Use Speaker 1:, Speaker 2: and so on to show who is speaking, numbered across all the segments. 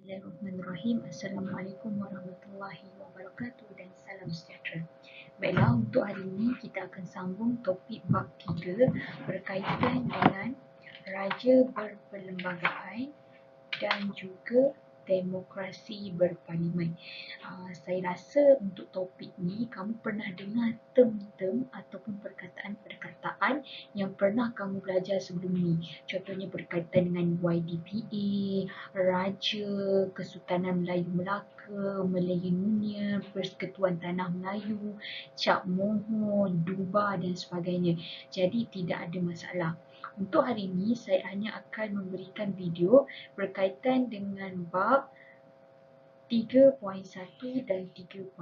Speaker 1: Bismillahirrahmanirrahim. Assalamualaikum warahmatullahi wabarakatuh dan salam sejahtera. Baiklah, untuk hari ini kita akan sambung topik bab 3 berkaitan dengan raja berperlembagaan dan juga demokrasi berparlimen. Saya rasa untuk topik ni kamu pernah dengar term-term ataupun perkataan-perkataan yang pernah kamu belajar sebelum ni. Contohnya berkaitan dengan YDPA, Raja, Kesultanan Melayu Melaka, Malayan Union, Persekutuan Tanah Melayu, Cap Mohor, Duba dan sebagainya. Jadi tidak ada masalah. Untuk hari ini saya hanya akan memberikan video berkaitan dengan bab 3.1 dan 3.2.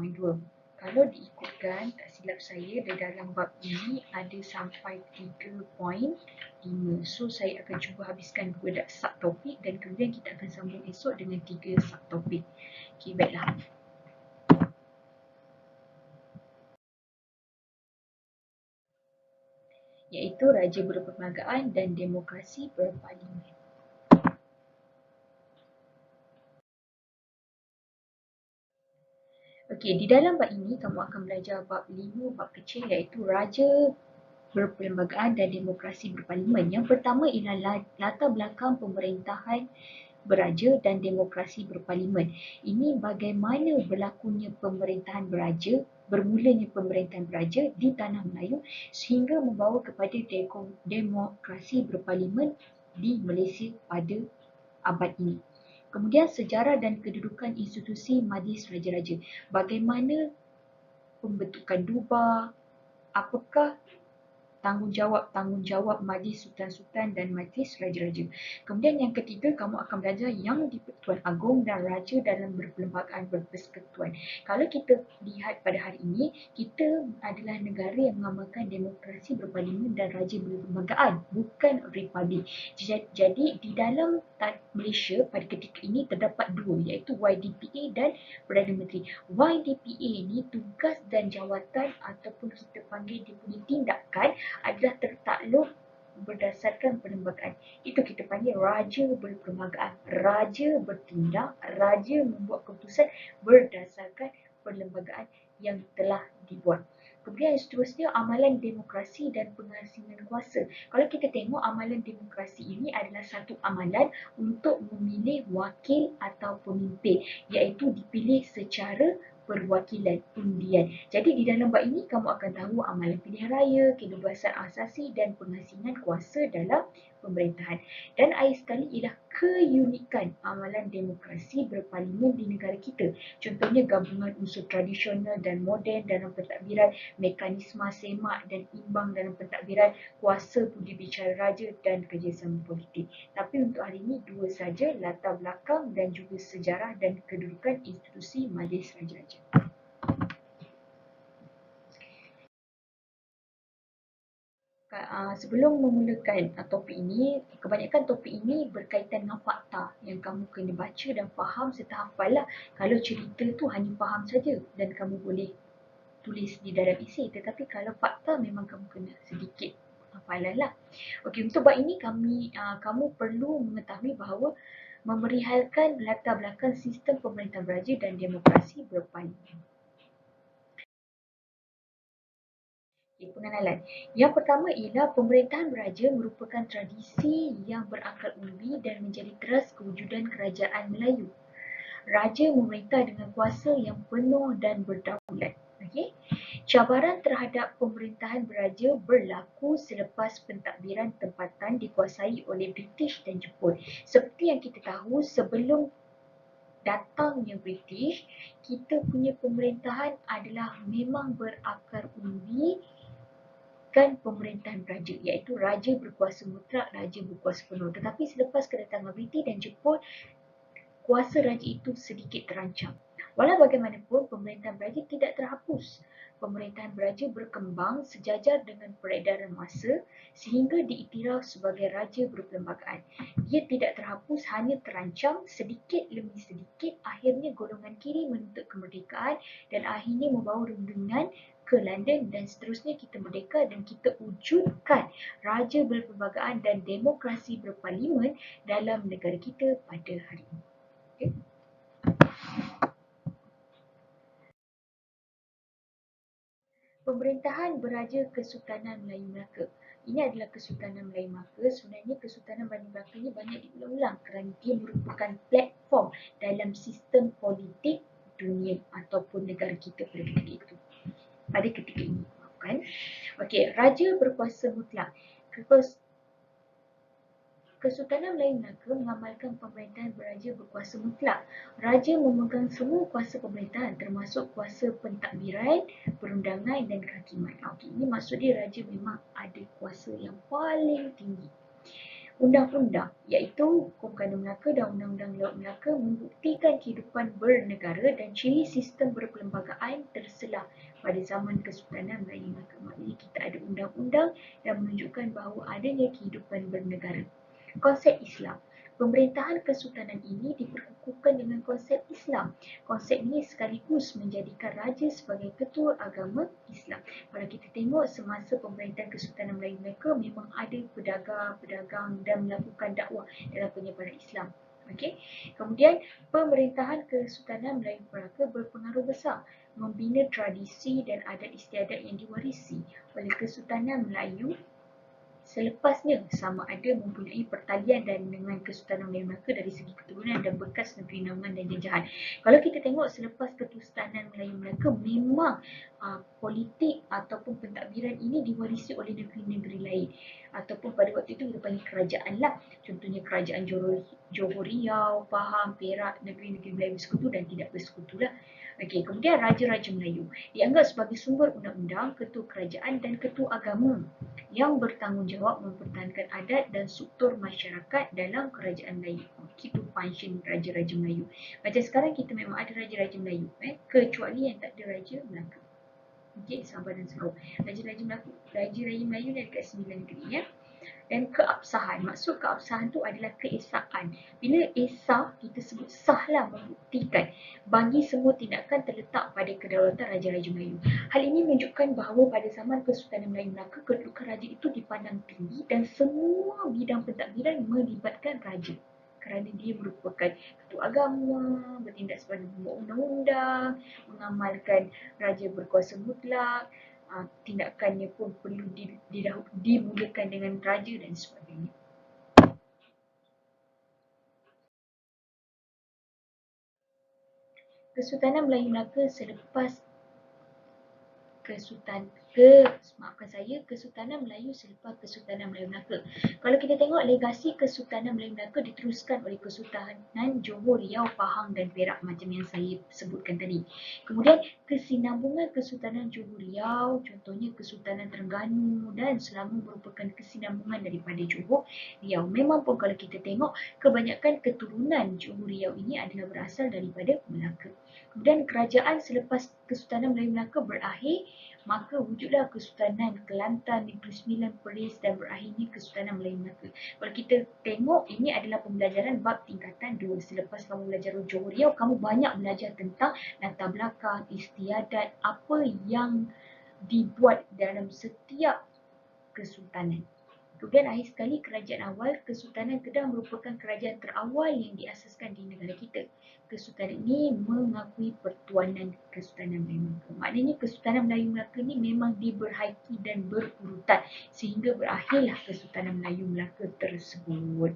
Speaker 1: Kalau diikutkan, tak silap saya, di dalam bab ini ada sampai 3.5. So, saya akan cuba habiskan 2 subtopik dan kemudian kita akan sambung esok dengan 3 subtopik. Okey, baiklah. Iaitu raja berperlembagaan dan demokrasi berparlimen. Okey, di dalam bab ini kamu akan belajar bab 5, bab kecil iaitu raja berperlembagaan dan demokrasi berparlimen. Yang pertama ialah latar belakang pemerintahan beraja dan demokrasi berparlimen. Ini bagaimana berlakunya pemerintahan beraja, bermulanya pemerintahan beraja di tanah Melayu sehingga membawa kepada demokrasi berparlimen di Malaysia pada abad ini. Kemudian sejarah dan kedudukan institusi Majlis Raja-Raja. Bagaimana pembentukan Duba, apakah tanggungjawab Majlis Sultan-Sultan dan Majlis Raja-Raja. Kemudian yang ketiga, kamu akan belajar yang di-Pertuan Agong dan Raja dalam berperlembagaan berpersekutuan. Kalau kita lihat pada hari ini, kita adalah negara yang mengamalkan demokrasi berparlimen dan raja berperlembagaan, bukan republik. Jadi di dalam Malaysia pada ketika ini terdapat dua, iaitu YDPA dan Perdana Menteri. YDPA ni tugas dan jawatan ataupun kita panggil dia punya tindakan adalah tertakluk berdasarkan perlembagaan. Itu kita panggil raja berperlembagaan. Raja bertindak, raja membuat keputusan berdasarkan perlembagaan yang telah dibuat. Kemudian yang seterusnya, amalan demokrasi dan pengasingan kuasa. Kalau kita tengok, amalan demokrasi ini adalah satu amalan untuk memilih wakil atau pemimpin, iaitu dipilih secara perwakilan undian. Jadi di dalam bab ini kamu akan tahu amalan pilihan raya, kebebasan asasi dan pengasingan kuasa dalam pemerintahan. Dan akhir sekali ialah keunikan amalan demokrasi berparlimen di negara kita. Contohnya gabungan unsur tradisional dan moden dalam pentadbiran, mekanisme semak dan imbang dalam pentadbiran, kuasa budi bicara raja dan kerjasama politik. Tapi untuk hari ini dua saja, latar belakang dan juga sejarah dan kedudukan institusi Majlis Raja-Raja. Sebelum memulakan topik ini, kebanyakan topik ini berkaitan dengan fakta yang kamu kena baca dan faham serta hafal lah. Kalau cerita tu hanya faham saja dan kamu boleh tulis di dalam esei, tetapi kalau fakta memang kamu kena sedikit hafalan lah. Okey, untuk bab ini kamu perlu mengetahui bahawa memerihalkan latar belakang sistem pemerintahan beraja dan demokrasi berparlimen. Pengenalan. Yang pertama ialah pemerintahan beraja merupakan tradisi yang berakar umbi dan menjadi teras kewujudan kerajaan Melayu. Raja memerintah dengan kuasa yang penuh dan berdaulat. Okay? Cabaran terhadap pemerintahan beraja berlaku selepas pentadbiran tempatan dikuasai oleh British dan Jepun. Seperti yang kita tahu, sebelum datangnya British, kita punya pemerintahan adalah memang berakar umbi kan pemerintahan raja, iaitu raja berkuasa mutlak, raja berkuasa penuh. Tetapi selepas kedatangan British dan Jepun, kuasa raja itu sedikit terancam. Walau bagaimanapun, pemerintahan beraja tidak terhapus. Pemerintahan beraja berkembang sejajar dengan peredaran masa sehingga diiktiraf sebagai raja berperlembagaan. Dia tidak terhapus, hanya terancam sedikit demi sedikit. Akhirnya golongan kiri menuntut kemerdekaan dan akhirnya membawa rundingan ke London dan seterusnya kita merdeka dan kita wujudkan raja berperlembagaan dan demokrasi berparlimen dalam negara kita pada hari ini. Okay. Pemerintahan Beraja Kesultanan Melayu Melaka. Ini adalah Kesultanan Melayu Melaka. Sebenarnya Kesultanan Melayu Melaka ini banyak diulang-ulang kerana dia merupakan platform dalam sistem politik dunia ataupun negara kita pada ketika itu. Pada ketika ini, kan? Okey, Raja berkuasa mutlak. Kesultanan Melayu Melaka mengamalkan pemerintahan beraja berkuasa mutlak. Raja memegang semua kuasa pemerintahan termasuk kuasa pentadbiran, perundangan dan kehakiman. Okey, ini maksud dia raja memang ada kuasa yang paling tinggi. Undang-undang iaitu Hukum Ganda Melaka dan Undang-Undang Laut Melaka membuktikan kehidupan bernegara dan ciri sistem berperlembagaan terselah pada zaman Kesultanan Melayu Melaka. Maknanya kita ada undang-undang dan menunjukkan bahawa adanya kehidupan bernegara. Konsep Islam. Pemerintahan Kesultanan ini diperkukuhkan dengan konsep Islam. Konsep ini sekaligus menjadikan raja sebagai ketua agama Islam. Kalau kita tengok semasa pemerintahan Kesultanan Melayu Melaka memang ada pedagang-pedagang dan melakukan dakwah dalam penyebaran Islam. Okey. Kemudian pemerintahan Kesultanan Melayu Melaka berpengaruh besar membina tradisi dan adat istiadat yang diwarisi oleh Kesultanan Melayu selepasnya, sama ada mempunyai pertalian dan dengan Kesultanan Melayu Melaka dari segi keturunan dan bekas negeri naungan dan jajahan. Kalau kita tengok selepas Kesultanan Melayu Melaka memang politik ataupun pentadbiran ini diwarisi oleh negeri-negeri lain ataupun pada waktu itu kita panggil kerajaan lah. Contohnya kerajaan Johor Riau, Pahang, Perak, negeri-negeri Melayu bersekutu dan tidak bersekutu lah. Okey, kemudian Raja-Raja Melayu dianggap sebagai sumber undang-undang, ketua kerajaan dan ketua agama yang bertanggungjawab mempertahankan adat dan struktur masyarakat dalam kerajaan Melayu. Itu function Raja-Raja Melayu. Macam sekarang kita memang ada Raja-Raja Melayu, kecuali yang tak ada Raja Melaka. Okey, Sabah dan Sarawak. Raja-Raja Melayu ni dekat 9 negeri ya. Dan keabsahan. Maksud keabsahan tu adalah keesaan. Bila esah, kita sebut sah lah, membuktikan bagi semua tindakan terletak pada kedaulatan Raja-Raja Melayu. Hal ini menunjukkan bahawa pada zaman Kesultanan Melayu Melaka, kedudukan raja itu dipandang tinggi dan semua bidang pentadbiran melibatkan raja. Kerana dia merupakan ketua agama, bertindak sebagai pembuat undang-undang, mengamalkan raja berkuasa mutlak, tindakannya pun perlu dimulakan dengan raja dan sebagainya. Kesultanan Melayu Melaka selepas Kesultanan Melayu selepas Kesultanan Melayu Melaka. Kalau kita tengok legasi Kesultanan Melayu Melaka diteruskan oleh Kesultanan Johor Riau, Pahang dan Perak macam yang saya sebutkan tadi. Kemudian kesinambungan Kesultanan Johor Riau, contohnya Kesultanan Terengganu dan Selangor merupakan kesinambungan daripada Johor Riau. Memang pun kalau kita tengok kebanyakan keturunan Johor Riau ini adalah berasal daripada Melaka. Kemudian kerajaan selepas Kesultanan Melayu Melaka berakhir, maka wujudlah Kesultanan Kelantan, Negeri Sembilan, Perlis dan berakhirnya Kesultanan Melayu Melaka. Kalau kita tengok, ini adalah pembelajaran bab tingkatan 2. Selepas kamu belajar Johor Riau, kamu banyak belajar tentang latar belakang, istiadat, apa yang dibuat dalam setiap kesultanan. Kemudian akhir sekali kerajaan awal, Kesultanan Kedah merupakan kerajaan terawal yang diasaskan di negara kita. Kesultanan ini mengakui pertuanan Kesultanan Melayu Melaka. Maknanya Kesultanan Melayu Melaka ni memang diberhaiki dan berurutan sehingga berakhirlah Kesultanan Melayu Melaka tersebut.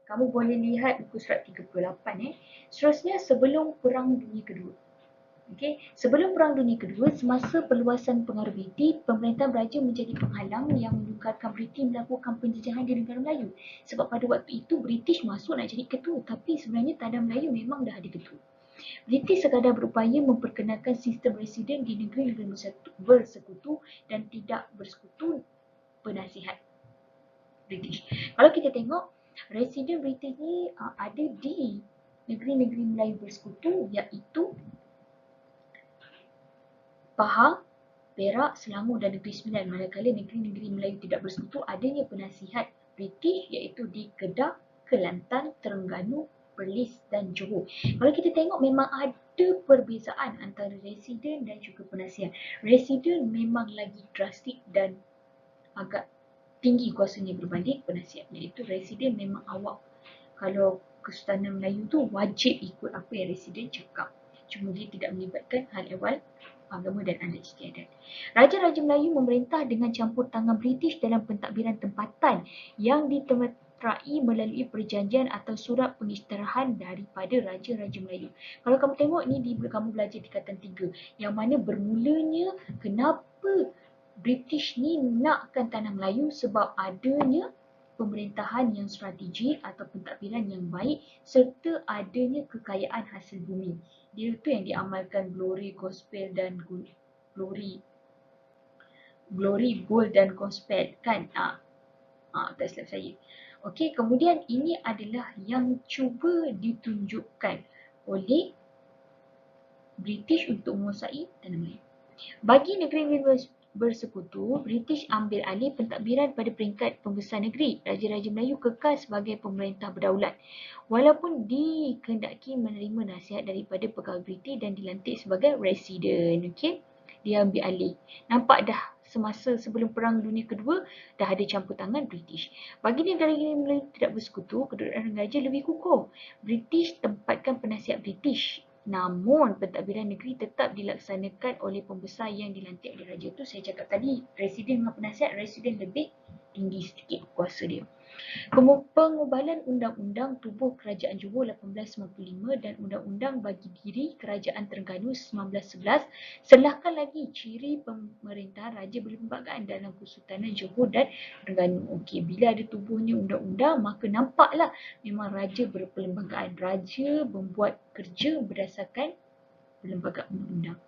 Speaker 1: Kamu boleh lihat buku surat 38 Seterusnya sebelum Perang Dunia Kedua. Okay. Sebelum Perang Dunia Kedua, semasa perluasan pengaruh British, pemerintahan Beraja menjadi penghalang yang menyukarkan British melakukan penjajahan di negara Melayu. Sebab pada waktu itu British masuk nak jadi ketua, tapi sebenarnya tanah Melayu memang dah ada ketua. British sekadar berupaya memperkenalkan sistem residen di negeri-negeri bersekutu dan tidak bersekutu penasihat British. Kalau kita tengok, residen British ni ada di negeri-negeri Melayu bersekutu iaitu Pahang, Perak, Selangor dan Negeri Sembilan. Manakala negeri-negeri Melayu tidak bersekutu adanya penasihat British iaitu di Kedah, Kelantan, Terengganu, Perlis dan Johor. Kalau kita tengok memang ada perbezaan antara residen dan juga penasihat. Residen memang lagi drastik dan agak tinggi kuasanya berbanding penasihat. Iaitu residen memang awak kalau Kesultanan Melayu tu wajib ikut apa yang Residen cakap. Cuma dia tidak melibatkan hal ehwal agama dan adat istiadat. Raja-Raja Melayu memerintah dengan campur tangan British dalam pentadbiran tempatan yang diterai melalui perjanjian atau surat pengisytiharan daripada Raja-Raja Melayu. Kalau kamu tengok ni, kamu belajar tingkatan 3, yang mana bermulanya kenapa British ni nakkan tanah Melayu sebab adanya pemerintahan yang strategik atau pentadbiran yang baik serta adanya kekayaan hasil bumi. Dia tu yang diamalkan glory gospel dan glory gold dan gospel kan. Tak silap saya. Okey, kemudian ini adalah yang cuba ditunjukkan oleh British untuk menguasai tanah Melayu. Bagi negeri bersekutu, British ambil alih pentadbiran pada peringkat pembesar negeri. Raja-Raja Melayu kekal sebagai pemerintah berdaulat. Walaupun dikehendaki menerima nasihat daripada pegawai British dan dilantik sebagai residen. Okey, dia ambil alih. Nampak dah semasa sebelum Perang Dunia Kedua dah ada campur tangan British. Bagi negara-negara Melayu tidak bersekutu, kedudukan raja lebih kukuh. British tempatkan penasihat British. Namun pentadbiran negeri tetap dilaksanakan oleh pembesar yang dilantik oleh raja. Tu saya cakap tadi, residen dengan penasihat, residen lebih tinggi sedikit kuasa dia. Pengubalan Undang-Undang Tubuh Kerajaan Johor 1895 dan Undang-Undang Bagi Diri Kerajaan Terengganu 1911 selahkan lagi ciri pemerintahan Raja Berlembagaan dalam Kesultanan Johor dan Terengganu. Okey, bila ada tubuhnya undang-undang, maka nampaklah memang Raja berperlembagaan. Raja membuat kerja berdasarkan perlembagaan undang-undang.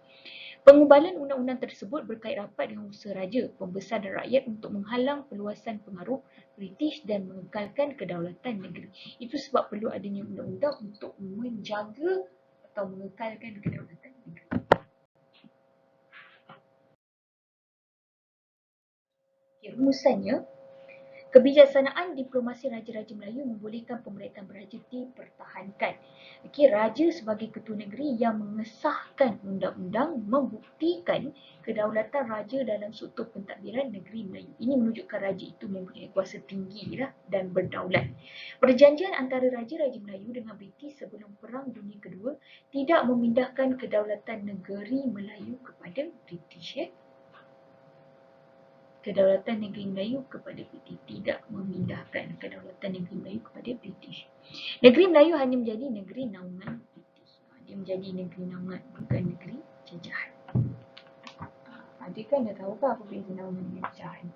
Speaker 1: Pengubalan undang-undang tersebut berkait rapat dengan usaha raja, pembesar dan rakyat untuk menghalang perluasan pengaruh British dan mengekalkan kedaulatan negeri. Itu sebab perlu adanya undang-undang untuk menjaga atau mengekalkan kedaulatan negeri. Rumusannya, kebijaksanaan diplomasi Raja-Raja Melayu membolehkan pemerintahan beraja dipertahankan. Okey, raja sebagai ketua negeri yang mengesahkan undang-undang membuktikan kedaulatan raja dalam struktur pentadbiran negeri Melayu. Ini menunjukkan raja itu mempunyai kuasa tinggi dan berdaulat. Perjanjian antara Raja-Raja Melayu dengan British sebelum Perang Dunia Kedua tidak memindahkan kedaulatan negeri Melayu kepada British. Kedaulatan negeri Melayu kepada British, tidak memindahkan kedaulatan negeri Melayu kepada British. Negeri Melayu hanya menjadi negeri naungan British. Dia menjadi negeri naungan, bukan negeri jajahan. Adik kan dah tahu apa beza naungan dengan jajahan?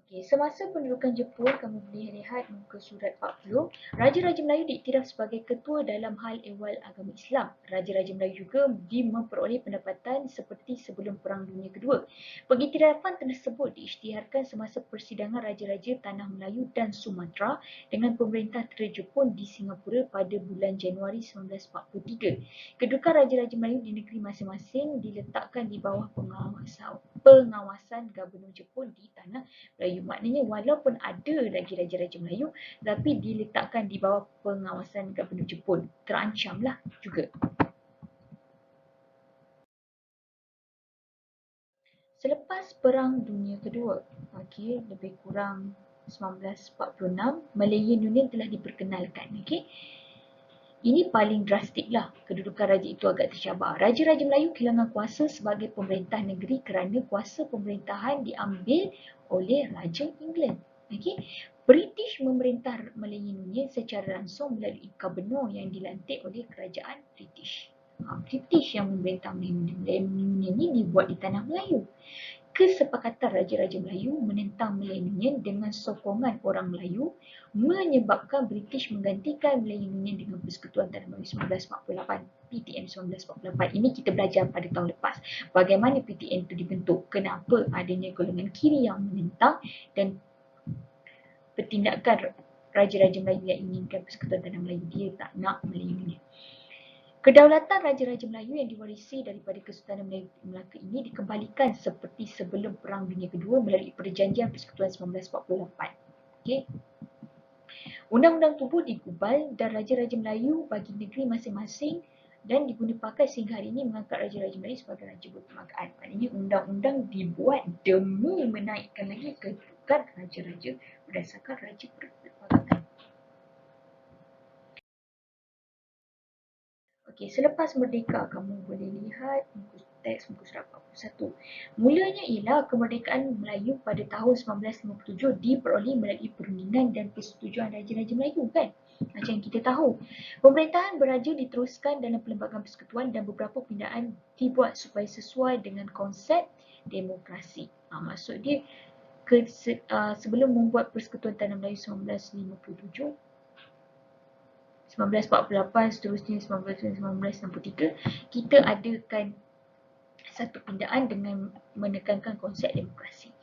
Speaker 1: Okey, semasa pendudukan Jepun, kamu boleh lihat muka surat 40. Raja-Raja Melayu diiktiraf sebagai ketua dalam hal ehwal agama Islam. Raja-Raja Melayu juga memperoleh pendapatan seperti sebelum Perang Dunia Kedua. Pengiktirafan tersebut diisytiharkan semasa persidangan Raja-Raja Tanah Melayu dan Sumatera dengan pemerintah Tera Jepun di Singapura pada bulan Januari 1943. Kedudukan Raja-Raja Melayu di negeri masing-masing diletakkan di bawah pengawasan Gubernur Jepun di Tanah Melayu. Maknanya walaupun ada lagi Raja-Raja Melayu, tapi diletakkan di bawah pengawasan Gubernur Jepun. Terancamlah juga. Selepas Perang Dunia Kedua, lebih kurang 1946, Malayan Union telah diperkenalkan. Ini paling drastik lah, kedudukan raja itu agak tercabar. Raja-Raja Melayu kehilangan kuasa sebagai pemerintah negeri kerana kuasa pemerintahan diambil oleh Raja England. British memerintah Malayan Union secara langsung melalui gubernur yang dilantik oleh kerajaan British. British yang memerintah Malayan Union ini dibuat di tanah Melayu. Kesepakatan Raja-Raja Melayu menentang Malayan Union dengan sokongan orang Melayu menyebabkan British menggantikan Malayan Union dengan Persekutuan Tanah Melayu 1948, PTM 1948. Ini kita belajar pada tahun lepas. Bagaimana PTM itu dibentuk, kenapa adanya golongan kiri yang menentang dan pertindakan Raja-Raja Melayu yang inginkan Persekutuan Tanah Melayu. Dia tak nak Malayan Union. Kedaulatan Raja-Raja Melayu yang diwarisi daripada Kesultanan Melayu Melaka ini dikembalikan seperti sebelum Perang Dunia Kedua melalui Perjanjian Persekutuan 1948. Undang-undang tubuh digubal dan Raja-Raja Melayu bagi negeri masing-masing dan diguna pakai sehingga hari ini mengangkat Raja-Raja Melayu sebagai Raja Berperlembagaan. Maknanya undang-undang dibuat demi menaikkan lagi bukan raja-raja berdasarkan raja perlembagaan. Okey, selepas merdeka kamu boleh lihat muka teks muka surat 41. Mulanya ialah kemerdekaan Melayu pada tahun 1957 diperoleh melalui perundingan dan persetujuan raja-raja Melayu kan? Macam yang kita tahu. Pemerintahan beraja diteruskan dalam Perlembagaan Persekutuan dan beberapa pindaan dibuat supaya sesuai dengan konsep demokrasi. Maksud dia sebelum membuat Persekutuan Tanah Melayu 1957, 1948 seterusnya 1963 kita adakan satu pindaan dengan menekankan konsep demokrasi.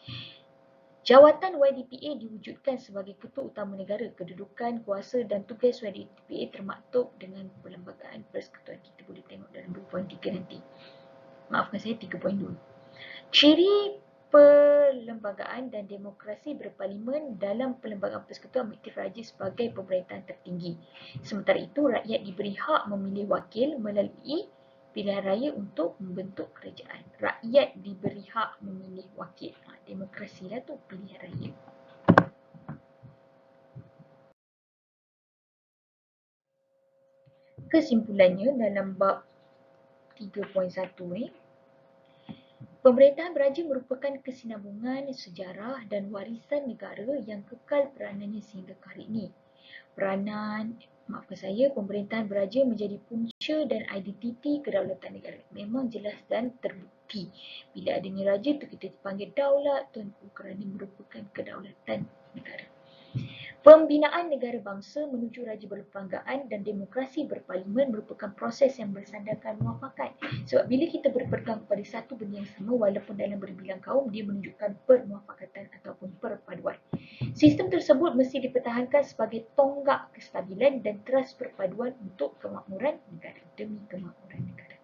Speaker 1: Jawatan YDPA diwujudkan sebagai ketua utama negara. Kedudukan, kuasa dan tugas YDPA termaktub dengan Perlembagaan Persekutuan. Kita boleh tengok dalam 2.3 nanti. Maafkan saya, 3.2. Ciri perlembagaan dan demokrasi berparlimen dalam Perlembagaan Persekutuan mengiktiraf raja sebagai pemerintahan tertinggi. Sementara itu, rakyat diberi hak memilih wakil melalui pilihan raya untuk membentuk kerajaan. Rakyat diberi hak memilih wakil. Demokrasi lah tu, pilihan raya. Kesimpulannya dalam bab 3.1 ni, pemerintahan beraja merupakan kesinambungan sejarah dan warisan negara yang kekal peranannya sehingga ke hari ini. Pemerintahan beraja menjadi punca dan identiti kedaulatan negara. Memang jelas dan terbukti. Bila adanya raja tu kita dipanggil daulat tuanku kerana merupakan kedaulatan negara. Pembinaan negara bangsa menuju raja berperlembagaan dan demokrasi berparlimen merupakan proses yang bersandarkan muafakat. Sebab bila kita berpegang kepada satu benda yang sama walaupun dalam berbilang kaum, dia menunjukkan permuafakatan ataupun perpaduan. Sistem tersebut mesti dipertahankan sebagai tonggak kestabilan dan teras perpaduan untuk kemakmuran negara, demi kemakmuran negara.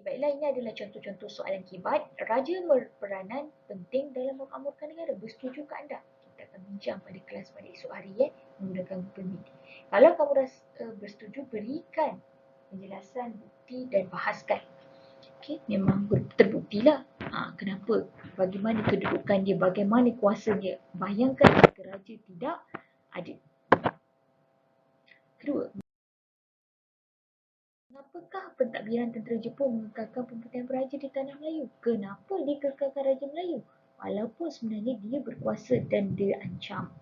Speaker 1: Baiklah, ini adalah contoh-contoh soalan kibat. Raja berperanan penting dalam memakmurkan negara. Bersetuju ke anda? Kita akan bincang pada kelas pada esok hari menggunakan Google Meet. Kalau kamu rasa bersetuju, berikan penjelasan, bukti dan bahaskan. Okay, memang terbuktilah. Kenapa? Bagaimana kedudukan dia? Bagaimana kuasa dia? Bayangkan jika raja tidak ada. Kedua, kenapakah pentadbiran tentera Jepun mengekalkan pemerintahan beraja di tanah Melayu? Kenapa dia kekalkan Raja Melayu? Walaupun sebenarnya dia berkuasa dan dia ancam.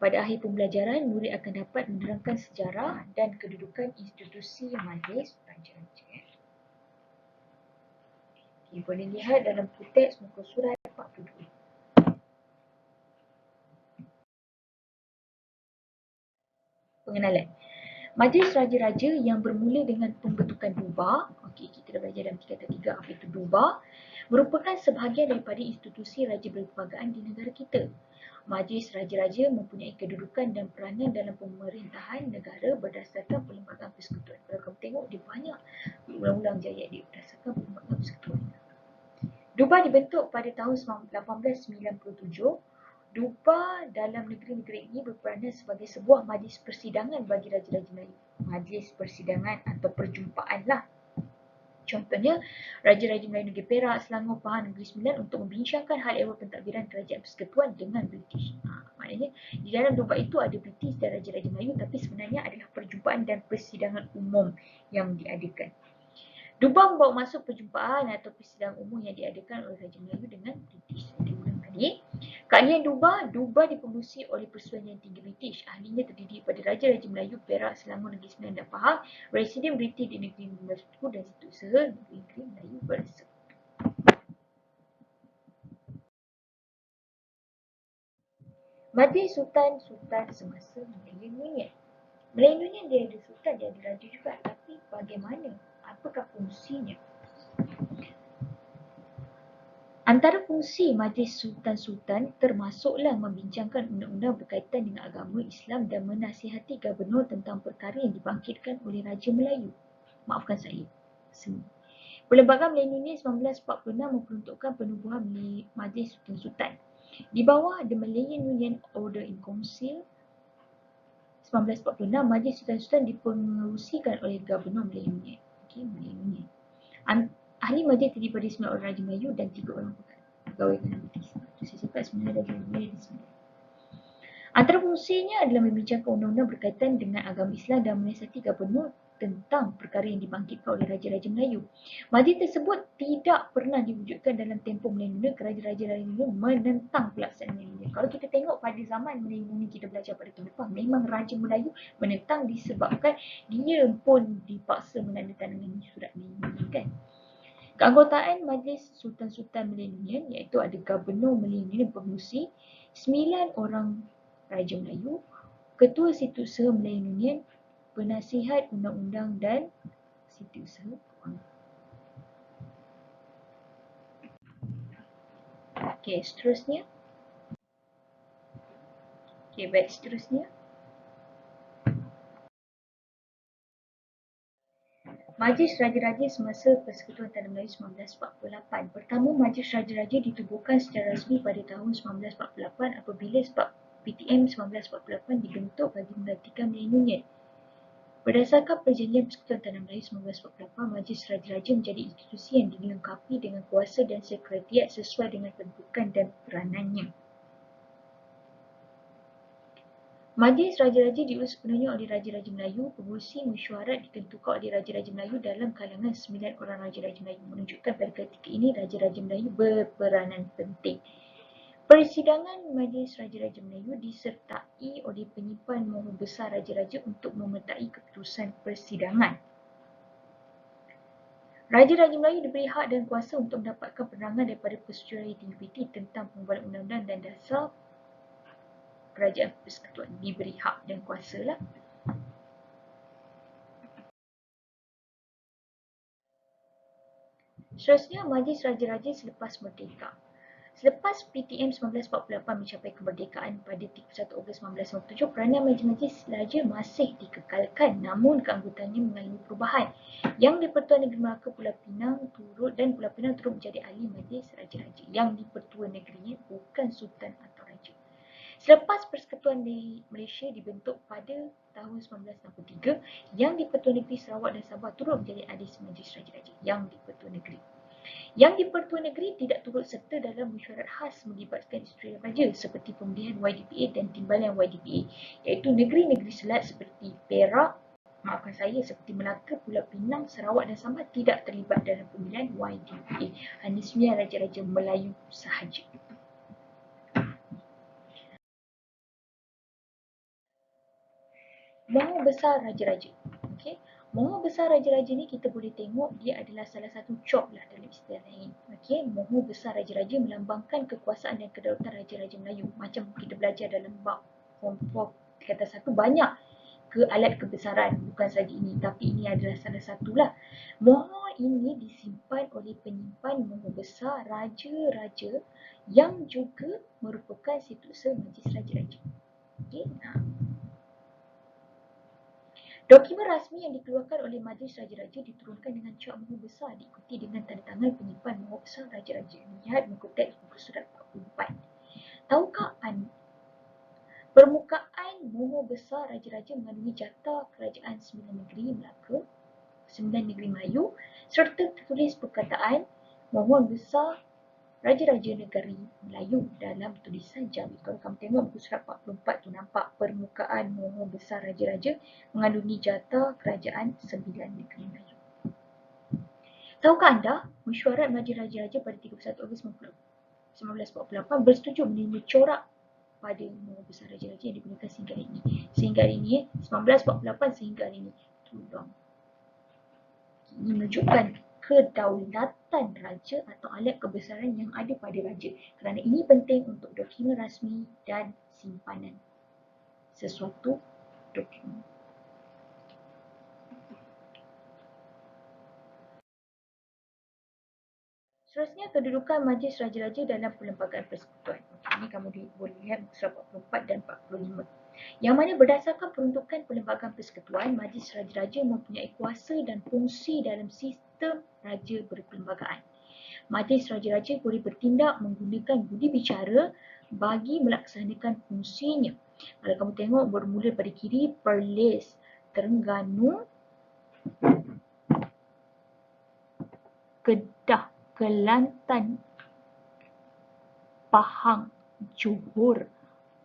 Speaker 1: Pada akhir pembelajaran, murid akan dapat menerangkan sejarah dan kedudukan institusi majlis raja-raja. Okay, boleh lihat dalam teks muka surat 42. Pengenalan. Majlis Raja-Raja yang bermula dengan pembentukan Duba, kita dah belajar dalam tingkatan 3 apa itu Duba, merupakan sebahagian daripada institusi raja berlembagaan di negara kita. Majlis Raja-Raja mempunyai kedudukan dan peranan dalam pemerintahan negara berdasarkan Perlembagaan Persekutuan. Kalau kamu tengok, dia banyak ulang-ulang jayat dia berdasarkan Perlembagaan Persekutuan. Duba dibentuk pada tahun 1897. Duba dalam negeri-negeri ini berperanan sebagai sebuah majlis persidangan bagi Raja-Raja Melayu. Majlis persidangan atau perjumpaan lah. Contohnya, Raja-Raja Melayu Negeri Perak, Selangor, Pahang, Negeri Sembilan untuk membincangkan hal ehwal pentadbiran Kerajaan Persekutuan dengan British. Maknanya, di dalam Duba itu ada British dan Raja-Raja Melayu, tapi sebenarnya adalah perjumpaan dan persidangan umum yang diadakan. Duba membawa masuk perjumpaan atau persidangan umum yang diadakan oleh Raja Melayu dengan British. Keahlian Duba dipengerusi oleh Persuruhan Yang Tinggi British. Ahlinya terdiri pada Raja-Raja Melayu, Perak, Selangor, Negeri Sembilan dan Pahang, residen British di negeri Bersekutu dan Setiausaha negeri-negeri Melayu Bersekutu. Majlis Sultan semasa Melayu Union. Melayu Union dia ada sultan, dia ada raja juga. Tapi bagaimana? Apakah fungsinya? Antara fungsi Majlis Sultan-Sultan termasuklah membincangkan undang-undang berkaitan dengan agama Islam dan menasihati gubernur tentang perkara yang dibangkitkan oleh Raja Melayu. Maafkan saya. Perlembagaan Melayu Union 1946 memperuntukkan penubuhan Majlis Sultan-Sultan. Di bawah The Malayan Union Order in Council 1946, Majlis Sultan-Sultan dipengerusikan oleh Gubernur Malayan Union. Okey, Malayan Union. Ahli majlis terdiri daripada 9 orang Raja Melayu dan 3 orang pegawai kerajaan British. Itu saya cakap sebenarnya Raja Melayu di sini. Antara fungsinya adalah membincangkan undang-undang berkaitan dengan agama Islam dan menasihatati Gubernur tentang perkara yang dibangkitkan oleh Raja-Raja Melayu. Majlis tersebut tidak pernah diwujudkan dalam tempoh Melayu Union kerana Raja-Raja Melayu menentang pelaksanaan Melayu Union. Kalau kita tengok pada zaman Melayu Union kita belajar pada tahun depan, memang Raja Melayu menentang disebabkan dia pun dipaksa menandatangani surat Melayu Union kan. Keanggotaan Majlis Sultan-Sultan Melayu Union iaitu ada Gubernur Melayu Union pengerusi, 9 orang Raja Melayu, Ketua Setiausaha Melayu Union, Penasihat Undang-Undang dan Setiausaha Kewangan. Okey, seterusnya. Okey, baik, seterusnya. Majlis Raja-Raja semasa Persekutuan Tanah Melayu 1948. Pertama, Majlis Raja-Raja ditubuhkan secara rasmi pada tahun 1948 apabila PTM 1948 dibentuk bagi menggantikan Melayu Union. Berdasarkan Perjanjian Persekutuan Tanah Melayu 1948, Majlis Raja-Raja menjadi institusi yang dilengkapi dengan kuasa dan sekretariat sesuai dengan kedudukan dan peranannya. Majlis Raja-Raja diurus sepenuhnya oleh Raja-Raja Melayu. Pengurusi mesyuarat ditentukan oleh Raja-Raja Melayu dalam kalangan 9 orang Raja-Raja Melayu, menunjukkan pada ketika ini Raja-Raja Melayu berperanan penting. Persidangan Majlis Raja-Raja Melayu disertai oleh penyimpan Maha Besar Raja-Raja untuk memertai keputusan persidangan. Raja-Raja Melayu diberi hak dan kuasa untuk mendapatkan penerangan daripada Persetujuan Tinggi PT tentang pembuatan undang-undang dan dasar Kerajaan Persekutuan. Diberi hak dan kuasa lah. Seterusnya, Majlis Raja-Raja selepas merdeka. Selepas PTM 1948 mencapai kemerdekaan pada 31 Ogos 1957, peranan majlis-majlis raja masih dikekalkan, namun keanggotaannya mengalami perubahan. Yang di-Pertuan Negeri Melaka Pulau Pinang turut menjadi ahli majlis raja-raja. Yang di-Pertuan Negeri bukan sultan atau raja. Selepas Persekutuan di Malaysia dibentuk pada tahun 1963, yang di-Pertuan Negeri Sarawak dan Sabah turut menjadi ahli majlis raja-raja. Yang di-Pertuan Negeri. Yang di-Pertuan Negeri tidak turut serta dalam mesyuarat khas melibatkan institusi raja seperti pemilihan YDPA dan timbalan YDPA, iaitu negeri-negeri selat seperti Perak, seperti Melaka, Pulau Pinang, Sarawak dan Sabah tidak terlibat dalam pemilihan YDPA. Hanya 9 raja-raja Melayu sahaja. Maha Besar Raja-Raja. Okey. Maha Besar Raja-Raja ni kita boleh tengok dia adalah salah satu job lah dalam istilah lain. Okey, Maha Besar Raja-Raja melambangkan kekuasaan dan kedaulatan Raja-Raja Melayu. Macam kita belajar dalam bab form 4 kata satu banyak alat kebesaran, bukan saja ini, tapi ini adalah salah satulah. Maha ini disimpan oleh penyimpan Maha Besar Raja-Raja yang juga merupakan Setiausaha Majlis Raja-Raja. Okey, Dokumen rasmi yang dikeluarkan oleh Majlis Raja-Raja diturunkan dengan cap Maha Besar diikuti dengan tanda tangan penyimpan Maha Besar Raja-Raja. Lihat muka teks muka surat 44. Tahukah anda permukaan Maha Besar Raja-Raja mengandungi jata kerajaan 9 negeri Melaka, 9 negeri Melayu serta tertulis perkataan Mohon Besar Raja-Raja Negeri Melayu dalam tulisan Jawi. Kalau kamu tengok buku surat 44 tu nampak permukaan Maha Besar Raja-Raja mengandungi jata kerajaan 9 negeri Melayu. Tahukah anda, mesyuarat Majlis Raja-Raja pada 31 Ogos 1948 bersetuju menerima corak pada Maha Besar Raja-Raja yang digunakan sehingga hari ini. Sehingga hari ini, 1948 sehingga hari ini. Tolong. Ini menunjukkan kedaulatan raja atau alat kebesaran yang ada pada raja. Kerana ini penting untuk dokumen rasmi dan simpanan sesuatu dokumen. Seterusnya, kedudukan Majlis Raja-Raja dalam Perlembagaan Persekutuan. Ini kamu boleh lihat surat 44 dan 45. Yang mana berdasarkan peruntukan Perlembagaan Persekutuan, Majlis Raja-Raja mempunyai kuasa dan fungsi dalam sistem raja berperlembagaan. Majlis Raja-Raja boleh bertindak menggunakan budi bicara, bagi melaksanakan fungsinya. Kalau kamu tengok bermula pada kiri, Perlis, Terengganu, Kedah, Kelantan, Pahang, Johor,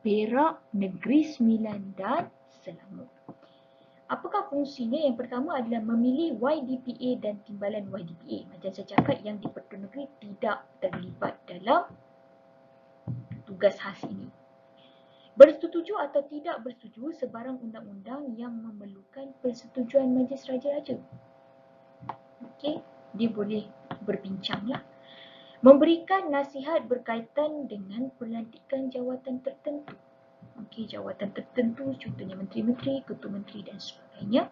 Speaker 1: Perak, Negeri Sembilan dan Selangor. Apakah fungsinya? Yang pertama adalah memilih YDPA dan timbalan YDPA. Macam saya cakap, yang di Pertuan Negeri tidak terlibat dalam tugas khas ini. Bersetuju atau tidak bersetuju sebarang undang-undang yang memerlukan persetujuan Majlis Raja-Raja. Okey, dia boleh berbincanglah. Memberikan nasihat berkaitan dengan pelantikan jawatan tertentu. Okey, jawatan tertentu contohnya menteri-menteri, ketua menteri dan sebagainya.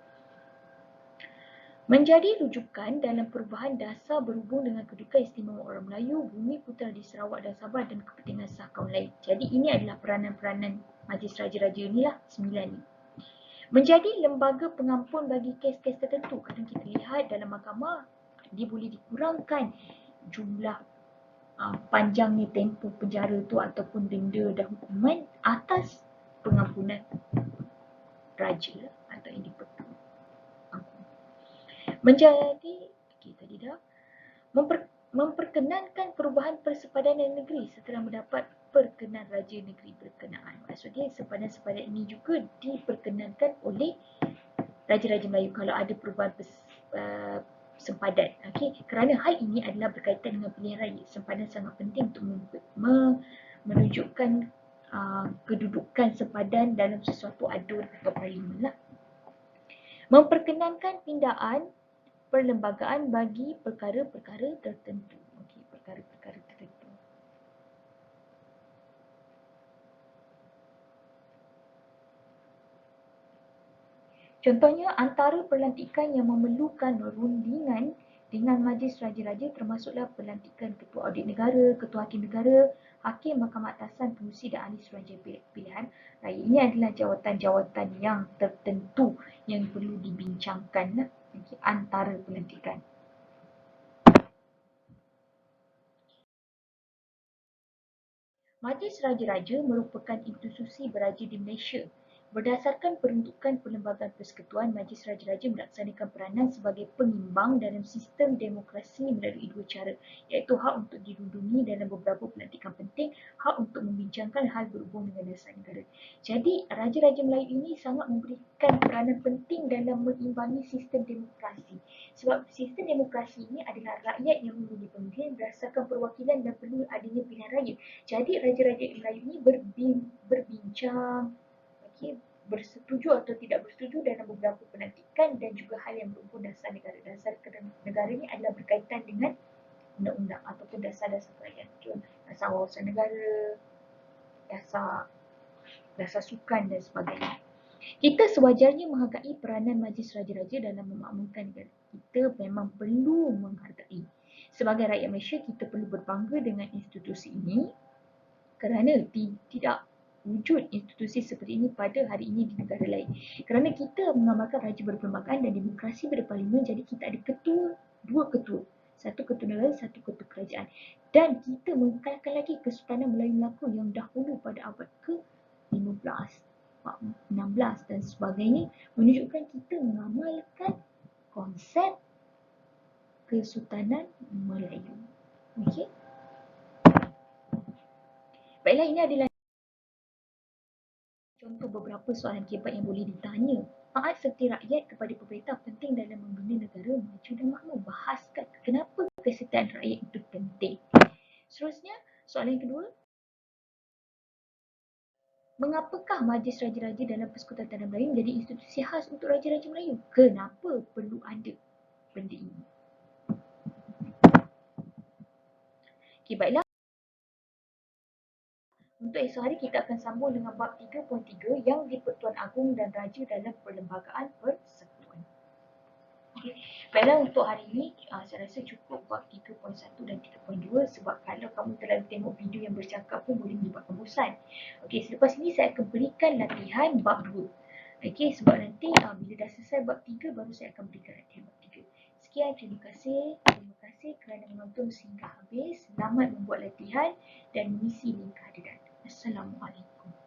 Speaker 1: Menjadi rujukan dalam perubahan dasar berhubung dengan kedudukan istimewa orang Melayu, Bumi Putera di Sarawak dan Sabah dan kepentingan sah kaum lain. Jadi ini adalah peranan-peranan Majlis Raja-Raja inilah 9 ni. Menjadi lembaga pengampun bagi kes-kes tertentu. Kadang kita lihat dalam mahkamah, dia boleh dikurangkan jumlah panjangnya tempoh penjara tu ataupun denda dan hukuman atas pengampunan raja atau yang diperlukan. Menjadi tadi dah memperkenankan perubahan persepadanan negeri setelah mendapat perkenan raja negeri berkenaan. Maksudnya sepadan-sepadan ini juga diperkenankan oleh Raja-Raja Melayu kalau ada perubahan sempadan. Okay? Kerana hal ini adalah berkaitan dengan pilihan raya. Sempadan sangat penting untuk menunjukkan kedudukan sempadan dalam sesuatu adun atau parlimen lah. Memperkenankan pindaan perlembagaan bagi perkara-perkara tertentu. Okey, perkara-perkara tertentu. Contohnya, antara pelantikan yang memerlukan rundingan dengan Majlis Raja-Raja termasuklah pelantikan Ketua Audit Negara, Ketua Hakim Negara, Hakim Mahkamah Atasan, Pengurusi dan Ahli Suruhanjaya Pilihan Raya. Ini adalah jawatan-jawatan yang tertentu yang perlu dibincangkan antara pelantikan. Majlis Raja-Raja merupakan institusi beraja di Malaysia. Berdasarkan peruntukan Perlembagaan Persekutuan, Majlis Raja-Raja melaksanakan peranan sebagai pengimbang dalam sistem demokrasi melalui dua cara, iaitu hak untuk dirundungi dalam beberapa pelantikan penting, hak untuk membincangkan hal berhubung dengan dasar negara. Jadi, Raja-Raja Melayu ini sangat memberikan peranan penting dalam mengimbangi sistem demokrasi. Sebab sistem demokrasi ini adalah rakyat yang mengundi pemilihan berdasarkan perwakilan dan perlu adanya pilihan raya. Jadi Raja-Raja Melayu ini berbincang, okay, bersetuju atau tidak bersetuju dalam beberapa pelantikan dan juga hal yang berhubung dasar negara. Dasar negara ini adalah berkaitan dengan undang-undang ataupun dasar-dasar kerajaan. Dasar wawasan negara, dasar sukan dan sebagainya. Kita sewajarnya menghargai peranan Majlis Raja-Raja dalam memakmurkan negara. Kita memang perlu menghargai. Sebagai rakyat Malaysia, kita perlu berbangga dengan institusi ini kerana tidak wujud institusi seperti ini pada hari ini di negara lain. Kerana kita mengamalkan raja berperlembagaan dan demokrasi berparlimen, jadi kita ada dua ketua. Satu ketua negara, satu ketua kerajaan. Dan kita mengekalkan lagi Kesultanan Melayu Melaka yang dahulu pada abad ke-15, 16 dan sebagainya, menunjukkan kita mengamalkan konsep Kesultanan Melayu. Okey. Baiklah, ini adalah contoh beberapa soalan kebat yang boleh ditanya. Taat serti rakyat kepada pemerintah penting dalam membina negara maju dan makmur. Bahaskan kenapa kesetiaan rakyat itu penting. Seterusnya, soalan yang kedua. Mengapakah Majlis Raja-Raja dalam Persekutuan Tanah Melayu menjadi institusi khas untuk Raja-Raja Melayu? Kenapa perlu ada benda ini? Okey, baiklah. Untuk esok hari kita akan sambung dengan bab 3.3 yang di-Pertuan Agong dan Raja dalam Perlembagaan Persekutuan. Okay. Baiklah, untuk hari ini saya rasa cukup bab 3.1 dan 3.2 sebab kalau kamu terlalu tengok video yang bercakap pun boleh menyebabkan bosan. Okey, selepas ini saya akan berikan latihan bab 2. Okey, sebab nanti bila dah selesai bab 3 baru saya akan berikan latihan bab 3. Sekian, terima kasih kerana menonton sehingga habis. Selamat membuat latihan dan mengisi link kehadiran. Assalamualaikum.